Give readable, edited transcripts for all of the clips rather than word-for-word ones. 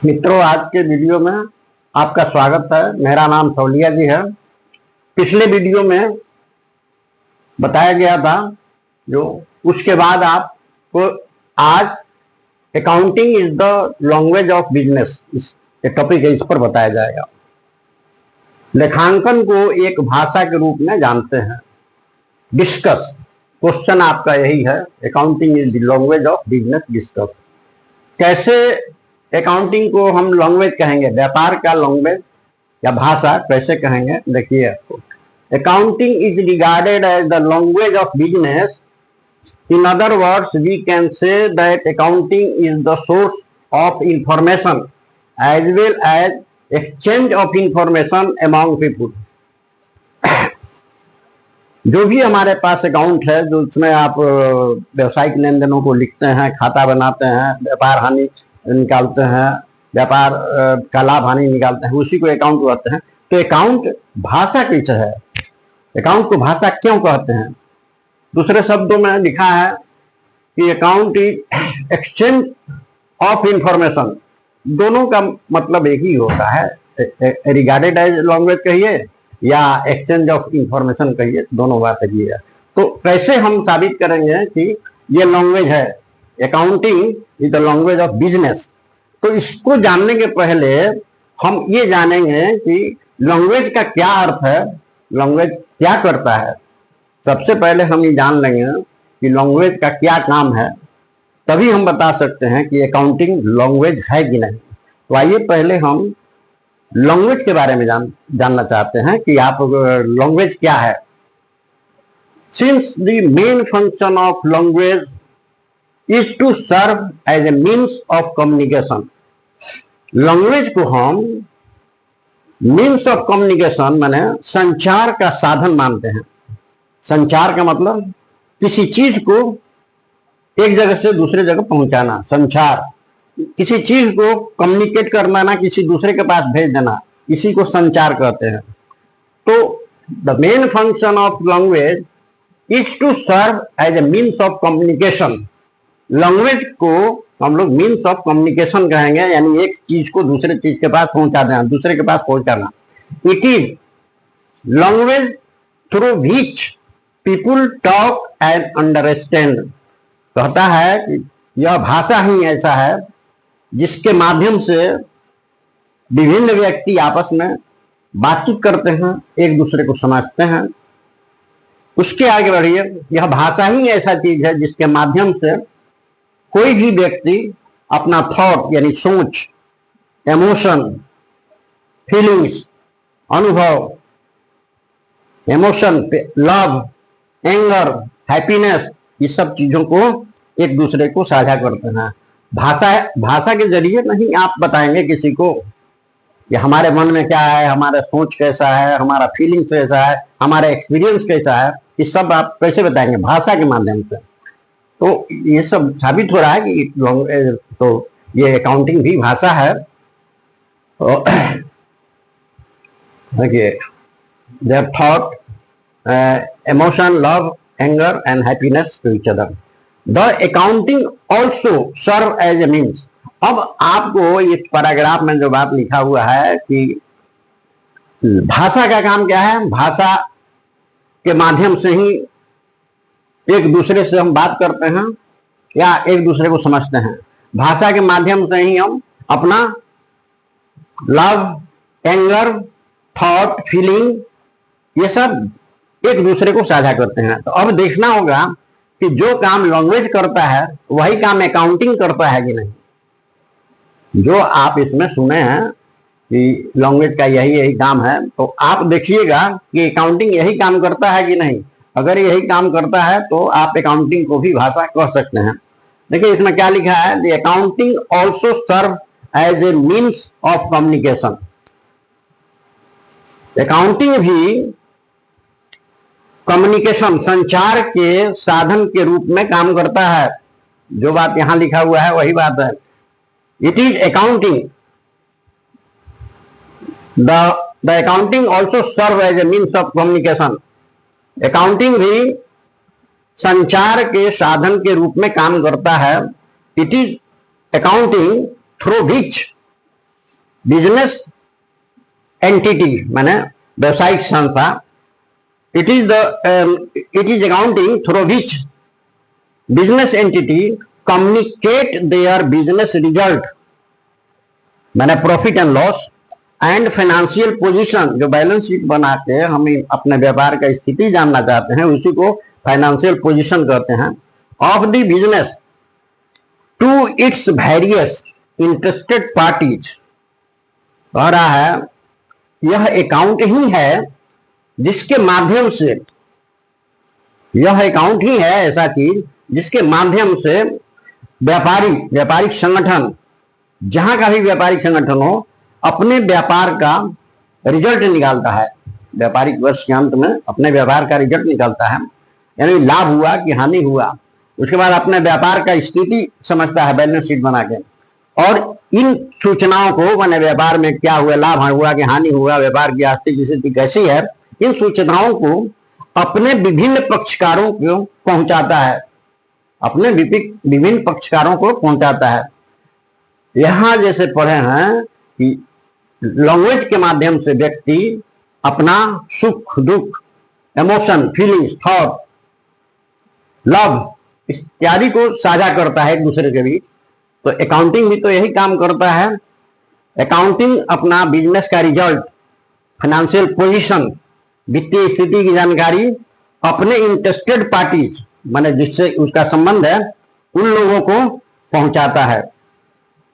मित्रों, आज के वीडियो में आपका स्वागत है। मेरा नाम सौलिया जी है। पिछले वीडियो में बताया गया था जो उसके बाद आपको आज accounting is the language of business इस टॉपिक है, इस पर बताया जाएगा। लेखांकन को एक भाषा के रूप में जानते हैं। डिस्कस क्वेश्चन आपका यही है, accounting is the language of business discuss. कैसे अकाउंटिंग को हम लैंग्वेज कहेंगे, व्यापार का लैंग्वेज या भाषा कैसे कहेंगे? देखिए, accounting is regarded as the language of business. In other words we can say that accounting is the source of information as well as exchange of information among people. जो भी हमारे पास अकाउंट है, जो उसमें आप व्यवसायिक लेन देनों को लिखते हैं, खाता बनाते हैं, व्यापार हानि निकालते हैं, व्यापार का लाभ हानि निकालते हैं, उसी को अकाउंट कहते हैं। तो अकाउंट भाषा कैसे है? अकाउंट को भाषा क्यों कहते हैं? दूसरे शब्दों में लिखा है कि account is exchange of information. दोनों का मतलब एक ही होता है, रिगार्डेड एज लैंग्वेज कहिए या एक्सचेंज ऑफ इंफॉर्मेशन कहिए, दोनों बात एक ही है। तो कैसे हम साबित करेंगे कि ये लैंग्वेज है, accounting is the language of business? तो इसको जानने के पहले हम ये जानेंगे कि लैंग्वेज का क्या अर्थ है, लैंग्वेज क्या करता है। सबसे पहले हम ये जान लेंगे कि लैंग्वेज का क्या काम है, तभी हम बता सकते हैं कि अकाउंटिंग लैंग्वेज है कि नहीं। तो आइए पहले हम लैंग्वेज के बारे में जानना चाहते हैं कि आप लैंग्वेज क्या है। Since the main function of language is to serve as a means of communication। Language को हम मीन्स ऑफ कम्युनिकेशन माने संचार का साधन मानते हैं। संचार का मतलब किसी चीज को एक जगह से दूसरे जगह पहुंचाना। संचार, किसी चीज को कम्युनिकेट करना, ना किसी दूसरे के पास भेज देना, इसी को संचार कहते हैं। तो the main function of language is to serve as a means of communication. Language को हम लोग मीन्स ऑफ कम्युनिकेशन कहेंगे, यानी एक चीज को दूसरे चीज के पास पहुंचा देना, दूसरे के पास पहुंचाना। It is language through which people talk and understand. कहता है कि यह भाषा ही ऐसा है जिसके माध्यम से विभिन्न व्यक्ति आपस में बातचीत करते हैं, एक दूसरे को समझते हैं। उसके आगे बढ़िए, यह भाषा ही ऐसा चीज है जिसके माध्यम से कोई भी व्यक्ति अपना थॉट यानी सोच, इमोशन, फीलिंग्स, अनुभव, इमोशन, लव, एंगर, हैप्पीनेस, इस सब चीजों को एक दूसरे को साझा करते हैं। भाषा के जरिए नहीं आप बताएंगे किसी को कि हमारे मन में क्या है, हमारा सोच कैसा है, हमारा फीलिंग्स कैसा है, हमारा एक्सपीरियंस कैसा है, ये सब आप कैसे बताएंगे? भाषा के माध्यम से। तो ये सब साबित हो रहा है कि तो ये अकाउंटिंग भी भाषा है। देखिए, their thought, emotion, love, anger and happiness to each other. The accounting also serve as a means. अब आपको इस पैराग्राफ में जो बात लिखा हुआ है कि भाषा का काम क्या है, भाषा के माध्यम से ही एक दूसरे से हम बात करते हैं या एक दूसरे को समझते हैं। भाषा के माध्यम से ही हम अपना लव, एंगर, थॉट, फीलिंग, ये सब एक दूसरे को साझा करते हैं। तो अब देखना होगा कि जो काम लैंग्वेज करता है वही काम अकाउंटिंग करता है कि नहीं। जो आप इसमें सुने हैं कि लैंग्वेज का यही काम है, तो आप देखिएगा कि अकाउंटिंग यही काम करता है कि नहीं। अगर यही काम करता है तो आप अकाउंटिंग को भी भाषा कह सकते हैं। देखिए इसमें क्या लिखा है, the accounting also serve as a means of communication. Accounting भी कम्युनिकेशन, संचार के साधन के रूप में काम करता है। जो बात यहां लिखा हुआ है वही बात है। It is accounting, the accounting also serve as a means of communication. Accounting भी संचार के साधन के रूप में काम करता है। It is accounting through which business entity माने व्यवसायिक संस्था, it is accounting through which business entity communicate their business result माने profit and loss and financial position, जो बैलेंस शीट बना के हम अपने व्यापार का स्थिति जानना चाहते हैं उसी को फाइनेंशियल पोजीशन कहते हैं, of the business to its various interested parties. कह रहा है यह अकाउंट ही है जिसके माध्यम से, यह अकाउंट ही है ऐसा चीज जिसके माध्यम से व्यापारिक संगठन, जहां का भी व्यापारिक संगठन हो, अपने व्यापार का रिजल्ट निकालता है। व्यापारिक वर्ष के अंत में अपने व्यापार का रिजल्ट निकालता है, यानी लाभ हुआ कि हानि हुआ। उसके बाद अपने व्यापार का स्थिति समझता है बैलेंस शीट बना के, और इन सूचनाओं को मैंने व्यापार में क्या हुआ, लाभ हुआ कि हानि हुआ, व्यापार की आर्थिक स्थिति कैसी है, इन सूचनाओं को अपने विभिन्न पक्षकारों को पहुंचाता है, अपने विभिन्न पक्षकारों को पहुंचाता है। यहां जैसे पढ़े हैं कि लैंग्वेज के माध्यम से व्यक्ति अपना सुख दुख, इमोशन, फीलिंग्स, थॉट, लव इत्यादि को साझा करता है एक दूसरे के बीच। तो अकाउंटिंग भी तो यही काम करता है। अकाउंटिंग अपना बिजनेस का रिजल्ट, फाइनेंशियल पोजीशन, वित्तीय स्थिति की जानकारी अपने इंटरेस्टेड पार्टीज माने जिससे उसका संबंध है उन लोगों को पहुंचाता है।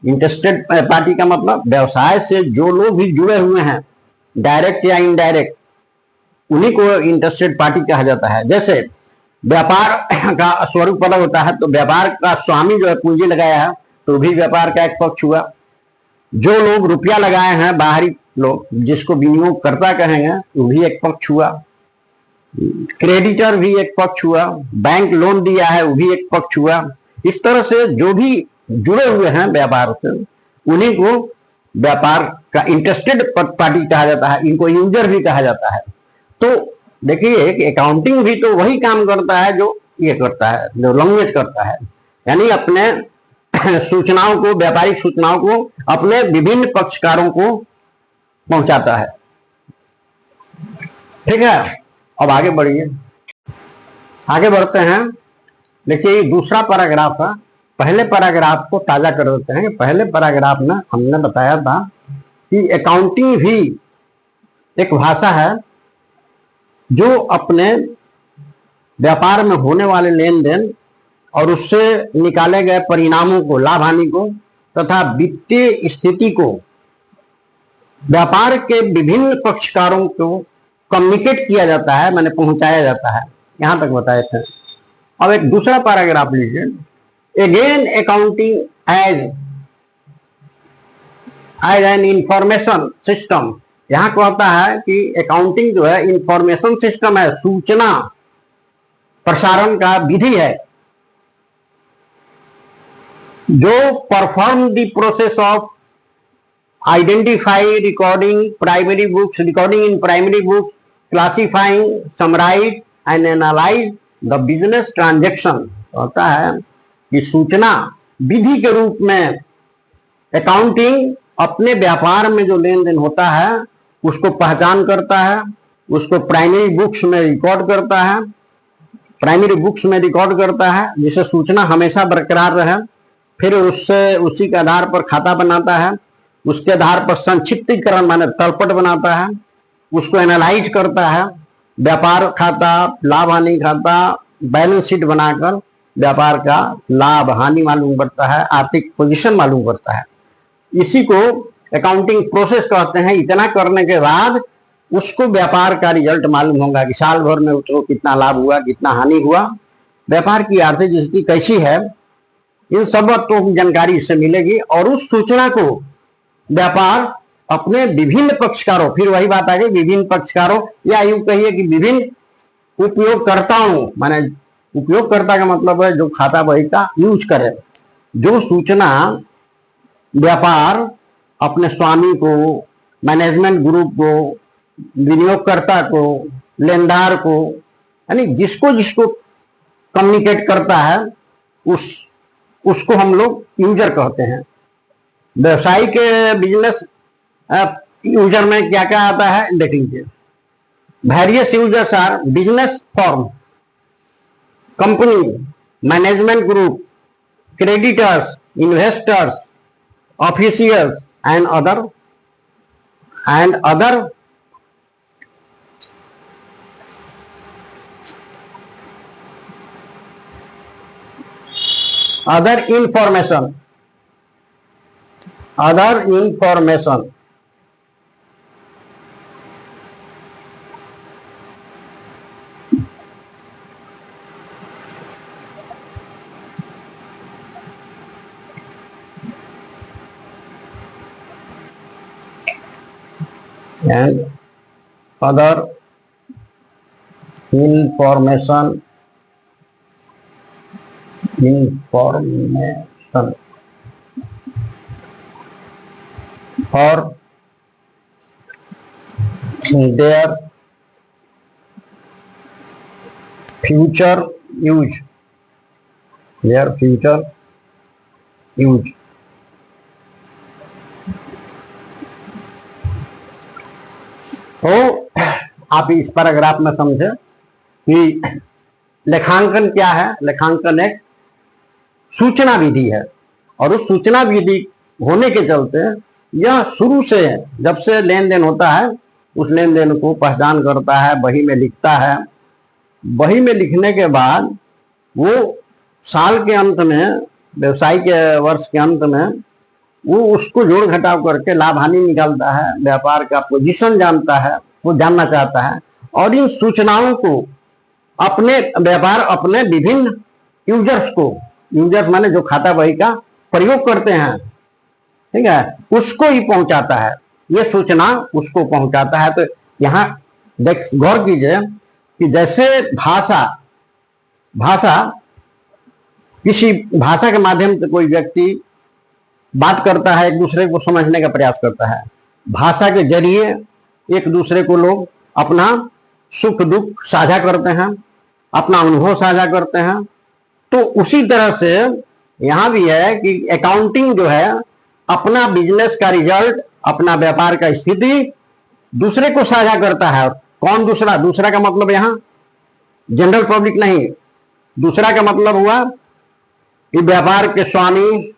इंटरेस्टेड पार्टी का मतलब व्यवसाय से जो लोग भी जुड़े हुए हैं, डायरेक्ट या इनडायरेक्ट, उन्हीं को इंटरेस्टेड पार्टी कहा जाता है। जैसे व्यापार का स्वरूप अलग होता है, तो व्यापार का स्वामी जो है पूंजी लगाया है तो भी व्यापार का एक पक्ष हुआ। जो लोग रुपया लगाए हैं, बाहरी लोग जिसको विनियोगकर्ता कहेंगे, वो भी एक पक्ष हुआ। क्रेडिटर भी एक पक्ष हुआ, बैंक लोन दिया है वो भी एक पक्ष हुआ। इस तरह से जो भी जुड़े हुए हैं व्यापार से, उन्हीं को व्यापार का इंटरेस्टेड पार्टी कहा जाता है, इनको यूजर भी कहा जाता है। तो देखिए कि अकाउंटिंग भी तो वही काम करता है जो ये करता है, जो लैंग्वेज करता है, यानी अपने सूचनाओं को, व्यापारिक सूचनाओं को अपने विभिन्न पक्षकारों को पहुंचाता है। ठीक है, अब आगे बढ़िए, आगे बढ़ते हैं। देखिए दूसरा पैराग्राफ है, पहले पैराग्राफ को ताजा कर देते हैं। पहले पैराग्राफ में हमने बताया था कि अकाउंटिंग भी एक भाषा है जो अपने व्यापार में होने वाले लेन देन और उससे निकाले गए परिणामों को, लाभ हानि को तथा वित्तीय स्थिति को व्यापार के विभिन्न पक्षकारों को कम्युनिकेट किया जाता है, मैंने पहुंचाया जाता है। यहां तक बताए थे। अब एक दूसरा पैराग्राफ लीजिए, again accounting as an information system. यहां कहता है कि अकाउंटिंग जो है इंफॉर्मेशन सिस्टम है, सूचना प्रसारण का विधि है, जो perform the process of identify, recording primary books, recording in primary books, classifying, summarise and analyse the business transaction. कहता है कि सूचना विधि के रूप में अकाउंटिंग अपने व्यापार में जो लेन देन होता है उसको पहचान करता है, उसको प्राइमरी बुक्स में रिकॉर्ड करता है, प्राइमरी बुक्स में रिकॉर्ड करता है जिससे सूचना हमेशा बरकरार रहे। फिर उससे उसी के आधार पर खाता बनाता है, उसके आधार पर संक्षिप्तीकरण माने तलपट बनाता है, उसको एनालाइज करता है, व्यापार खाता, लाभ हानि खाता, बैलेंस शीट बनाकर व्यापार का लाभ हानि मालूम करता है, आर्थिक पोजीशन मालूम करता है। इसी को अकाउंटिंग प्रोसेस कहते हैं। इतना करने के बाद उसको व्यापार का रिजल्ट मालूम होगा कि साल भर में उसको कितना लाभ हुआ, कितना हानि हुआ, व्यापार की आर्थिक स्थिति कैसी है, इन सब तो जानकारी इससे मिलेगी। और उस सूचना को व्यापार अपने विभिन्न पक्षकारों, फिर वही बात आ गई, विभिन्न पक्षकारों या यूं कहिए कि विभिन्न उपयोगकर्ताओं, माने उपयोगकर्ता का मतलब है जो खाता बही का यूज करे। जो सूचना व्यापार अपने स्वामी को, मैनेजमेंट ग्रुप को, विनियोगकर्ता को, लेनदार को, यानी जिसको जिसको कम्युनिकेट करता है उसको हम लोग यूजर कहते हैं। व्यवसायिक बिजनेस यूजर में क्या क्या आता है देख लीजिए। Various users are business firm, company, management group, creditors, investors, officials and other information and other information for their future use, तो आप इस पैराग्राफ में समझे कि लेखांकन क्या है। लेखांकन एक सूचना विधि है और उस सूचना विधि होने के चलते यह शुरू से जब से लेन देन होता है उस लेन देन को पहचान करता है, बही में लिखता है। बही में लिखने के बाद वो साल के अंत में, व्यवसायिक वर्ष के अंत में वो उसको जोड़ घटाव करके लाभ हानि निकालता है, व्यापार का पोजीशन जानता है, वो जानना चाहता है और इन सूचनाओं को अपने व्यापार अपने विभिन्न यूजर्स को, यूजर्स माने जो खाता बही का प्रयोग करते हैं, ठीक है, उसको ही पहुंचाता है, ये सूचना उसको पहुंचाता है। तो यहाँ देख गौर कीजिए कि जैसे भाषा किसी भाषा के माध्यम से कोई व्यक्ति बात करता है, एक दूसरे को समझने का प्रयास करता है। भाषा के जरिए एक दूसरे को लोग अपना सुख दुख साझा करते हैं, अपना अनुभव साझा करते हैं। तो उसी तरह से यहां भी है कि अकाउंटिंग जो है अपना बिजनेस का रिजल्ट, अपना व्यापार का स्थिति दूसरे को साझा करता है। कौन दूसरा? दूसरा का मतलब यहां जनरल पब्लिक नहीं, दूसरा का मतलब हुआ कि व्यापार के स्वामी,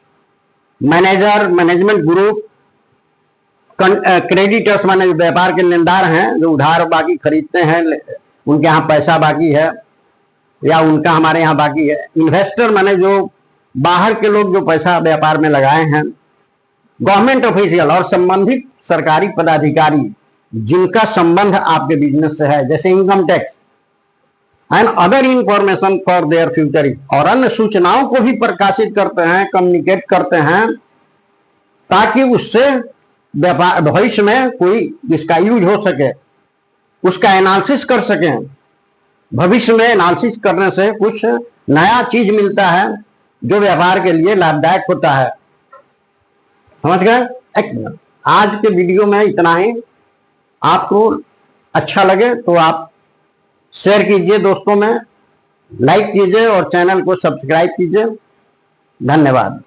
मैनेजर, मैनेजमेंट ग्रुप, क्रेडिटर्स माने व्यापार के लेनदार हैं, जो उधार बाकी खरीदते हैं, उनके यहाँ पैसा बाकी है या उनका हमारे यहाँ बाकी है। इन्वेस्टर माने जो बाहर के लोग जो पैसा व्यापार में लगाए हैं। गवर्नमेंट ऑफिशियल और संबंधित सरकारी पदाधिकारी जिनका संबंध आपके बिजनेस से है, जैसे income tax and other information for their future, और अन्य सूचनाओं को भी प्रकाशित करते हैं, कम्युनिकेट करते हैं, ताकि उससे व्यापार भविष्य में कोई जिसका यूज हो सके, उसका एनालिसिस कर सकें। भविष्य में एनालिसिस करने से कुछ नया चीज मिलता है जो व्यापार के लिए लाभदायक होता है। समझ गए? एक मिनट, आज के वीडियो में इतना ही। आपको अच्छा लगे तो आप शेयर कीजिए दोस्तों में, लाइक कीजिए और चैनल को सब्सक्राइब कीजिए। धन्यवाद।